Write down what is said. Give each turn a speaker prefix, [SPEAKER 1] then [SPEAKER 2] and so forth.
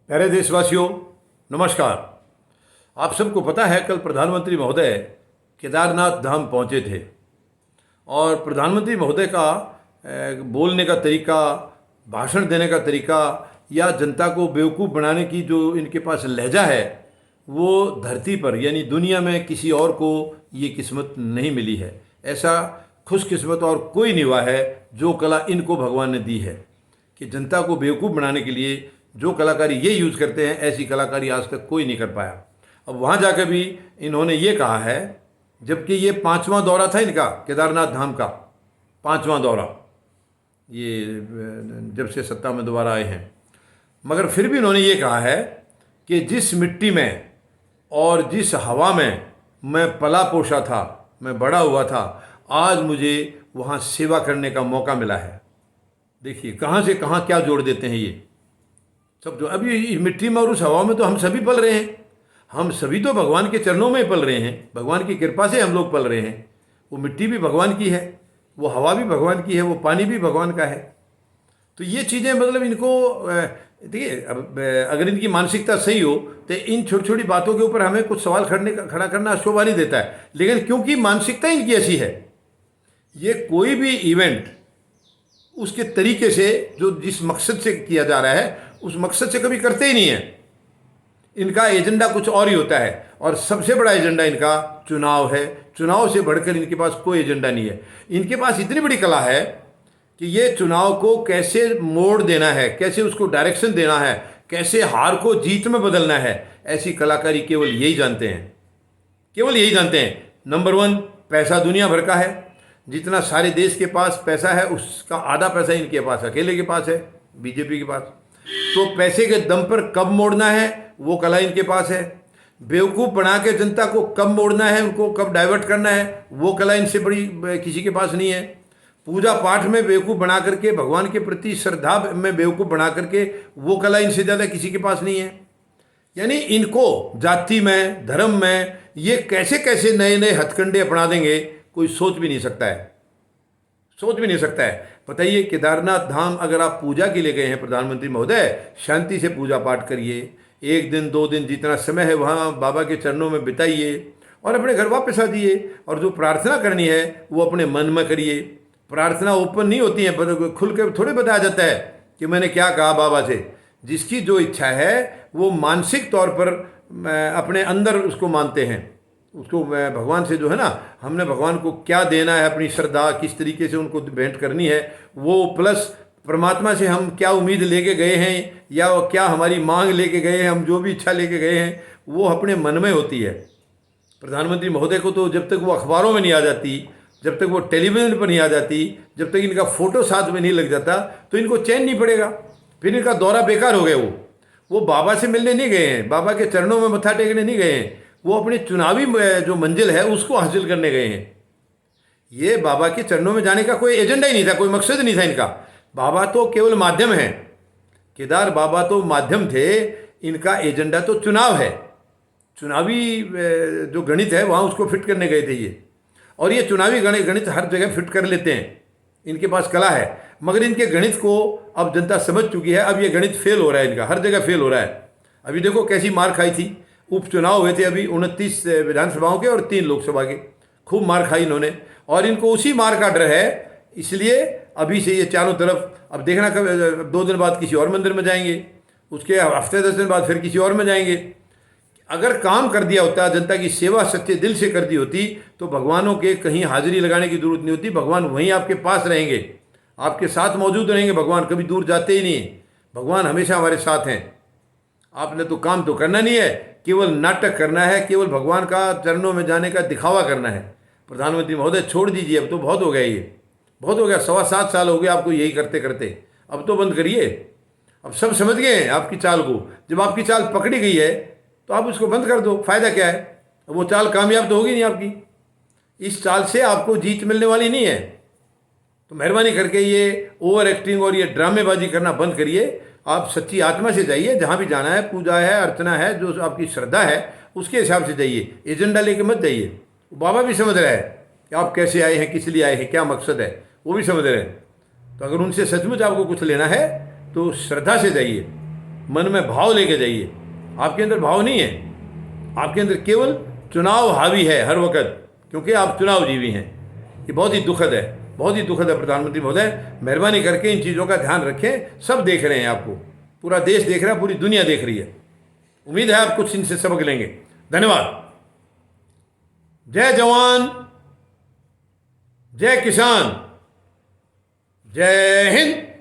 [SPEAKER 1] प्यारे देशवासियों, नमस्कार। आप सबको पता है कल प्रधानमंत्री महोदय केदारनाथ धाम पहुंचे थे और प्रधानमंत्री महोदय का बोलने का तरीका, भाषण देने का तरीका या जनता को बेवकूफ़ बनाने की जो इनके पास लहजा है, वो धरती पर यानी दुनिया में किसी और को ये किस्मत नहीं मिली है। ऐसा खुशकिस्मत और कोई नहीं हुआ है जो कला इनको भगवान ने दी है कि जनता को बेवकूफ़ बनाने के लिए जो कलाकारी ये यूज़ करते हैं, ऐसी कलाकारी आज तक कोई नहीं कर पाया। अब वहाँ जाकर भी इन्होंने ये कहा है, जबकि ये 5वां दौरा था इनका, केदारनाथ धाम का 5वां दौरा, ये जब से सत्ता में दोबारा आए हैं। मगर फिर भी इन्होंने ये कहा है कि जिस मिट्टी में और जिस हवा में मैं पला पोसा था, मैं बड़ा हुआ था, आज मुझे वहाँ सेवा करने का मौका मिला है। देखिए कहाँ से कहाँ क्या जोड़ देते हैं ये सब। जो अभी इस मिट्टी में और उस हवा में तो हम सभी पल रहे हैं। हम सभी तो भगवान के चरणों में पल रहे हैं, भगवान की कृपा से हम लोग पल रहे हैं। वो मिट्टी भी भगवान की है, वो हवा भी भगवान की है, वो पानी भी भगवान का है। तो ये चीज़ें मतलब इनको देखिए, अब अगर इनकी मानसिकता सही हो तो इन छोटी छोटी बातों के ऊपर हमें कुछ सवाल खड़ा करना शोभा नहीं देता है। लेकिन क्योंकि मानसिकता इनकी ऐसी है, ये कोई भी इवेंट उसके तरीके से जो जिस मकसद से किया जा रहा है उस मकसद से कभी करते ही नहीं है। इनका एजेंडा कुछ और ही होता है और सबसे बड़ा एजेंडा इनका चुनाव है। चुनाव से बढ़कर इनके पास कोई एजेंडा नहीं है। इनके पास इतनी बड़ी कला है कि ये चुनाव को कैसे मोड़ देना है, कैसे उसको डायरेक्शन देना है, कैसे हार को जीत में बदलना है, ऐसी कलाकारी केवल यही जानते हैं, केवल यही जानते हैं। नंबर 1, पैसा दुनिया भर का है। जितना सारे देश के पास पैसा है उसका आधा पैसा इनके पास अकेले के पास है, बीजेपी के पास। तो पैसे के दम पर कब मोड़ना है वो कला इनके पास है। बेवकूफ़ बना के जनता को कब मोड़ना है, उनको कब डाइवर्ट करना है, वो कला इनसे बड़ी किसी के पास नहीं है। पूजा पाठ में बेवकूफ़ बना करके, भगवान के प्रति श्रद्धा में बेवकूफ़ बना करके, वो कला इनसे ज़्यादा किसी के पास नहीं है। यानी इनको जाति में, धर्म में ये कैसे कैसे नए नए हथकंडे अपना देंगे, कोई सोच भी नहीं सकता है, सोच भी नहीं सकता है। बताइए, केदारनाथ धाम अगर आप पूजा के लिए गए हैं प्रधानमंत्री महोदय, शांति से पूजा पाठ करिए, 1 दिन 2 दिन जितना समय है वहाँ बाबा के चरणों में बिताइए और अपने घर वापस आ जाइए। और जो प्रार्थना करनी है वो अपने मन में करिए। प्रार्थना ओपन नहीं होती है, खुल के थोड़े बताया जाता है कि मैंने क्या कहा बाबा से। जिसकी जो इच्छा है वो मानसिक तौर पर अपने अंदर उसको मानते हैं। उसको भगवान से जो है ना, हमने भगवान को क्या देना है, अपनी श्रद्धा किस तरीके से उनको भेंट करनी है, वो प्लस परमात्मा से हम क्या उम्मीद लेके गए हैं या क्या हमारी मांग लेके गए हैं, हम जो भी इच्छा लेके गए हैं वो अपने मन में होती है। प्रधानमंत्री महोदय को तो जब तक वो अखबारों में नहीं आ जाती, जब तक वो टेलीविज़न पर नहीं आ जाती, जब तक इनका फ़ोटो साथ में नहीं लग जाता तो इनको चैन नहीं पड़ेगा। फिर इनका दौरा बेकार हो गया। वो बाबा से मिलने नहीं गए हैं, बाबा के चरणों में मत्था टेकने नहीं गए हैं, वो अपनी चुनावी जो मंजिल है उसको हासिल करने गए हैं। ये बाबा के चरणों में जाने का कोई एजेंडा ही नहीं था, कोई मकसद नहीं था इनका। बाबा तो केवल माध्यम है, केदार बाबा तो माध्यम थे, इनका एजेंडा तो चुनाव है। चुनावी जो गणित है वहाँ उसको फिट करने गए थे ये। और ये चुनावी गणित हर जगह फिट कर लेते हैं, इनके पास कला है। मगर इनके गणित को अब जनता समझ चुकी है। अब ये गणित फेल हो रहा है, इनका हर जगह फेल हो रहा है। अभी देखो कैसी मार खाई थी, उपचुनाव हुए थे अभी 29 विधानसभाओं के और 3 लोकसभा के, खूब मार खाई इन्होंने। और इनको उसी मार का डर है, इसलिए अभी से ये चारों तरफ, अब देखना कब 2 दिन बाद किसी और मंदिर में जाएंगे, उसके हफ्ते 10 दिन बाद फिर किसी और में जाएंगे। अगर काम कर दिया होता, जनता की सेवा सच्चे दिल से कर दी होती तो भगवानों के कहीं हाजिरी लगाने की जरूरत नहीं होती। भगवान वहीं आपके पास रहेंगे, आपके साथ मौजूद रहेंगे। भगवान कभी दूर जाते ही नहीं, भगवान हमेशा हमारे साथ हैं। आपने तो काम तो करना नहीं है, केवल नाटक करना है, केवल भगवान का चरणों में जाने का दिखावा करना है। प्रधानमंत्री महोदय छोड़ दीजिए, अब तो बहुत हो गया, ये बहुत हो गया। 7.25 साल हो गए आपको यही करते करते, अब तो बंद करिए। अब सब समझ गए हैं आपकी चाल को। जब आपकी चाल पकड़ी गई है तो आप उसको बंद कर दो, फ़ायदा क्या है। वो चाल कामयाब तो होगी नहीं आपकी, इस चाल से आपको जीत मिलने वाली नहीं है। तो मेहरबानी करके ये ओवर एक्टिंग और ये ड्रामेबाजी करना बंद करिए। आप सच्ची आत्मा से जाइए, जहाँ भी जाना है, पूजा है, अर्चना है, जो आपकी श्रद्धा है उसके हिसाब से जाइए, एजेंडा लेके मत जाइए। बाबा भी समझ रहा है कि आप कैसे आए हैं, किस लिए आए हैं, क्या मकसद है, वो भी समझ रहे हैं। तो अगर उनसे सचमुच आपको कुछ लेना है तो श्रद्धा से जाइए, मन में भाव लेके जाइए। आपके अंदर भाव नहीं है, आपके अंदर केवल चुनाव हावी है हर वक्त, क्योंकि आप चुनाव जीवी हैं। ये बहुत ही दुखद है, बहुत ही दुखद है। प्रधानमंत्री महोदय, मेहरबानी करके इन चीज़ों का ध्यान रखें। सब देख रहे हैं आपको, पूरा देश देख रहा है, पूरी दुनिया देख रही है। उम्मीद है आप कुछ इनसे सबक लेंगे। धन्यवाद। जय जवान, जय किसान, जय हिंद।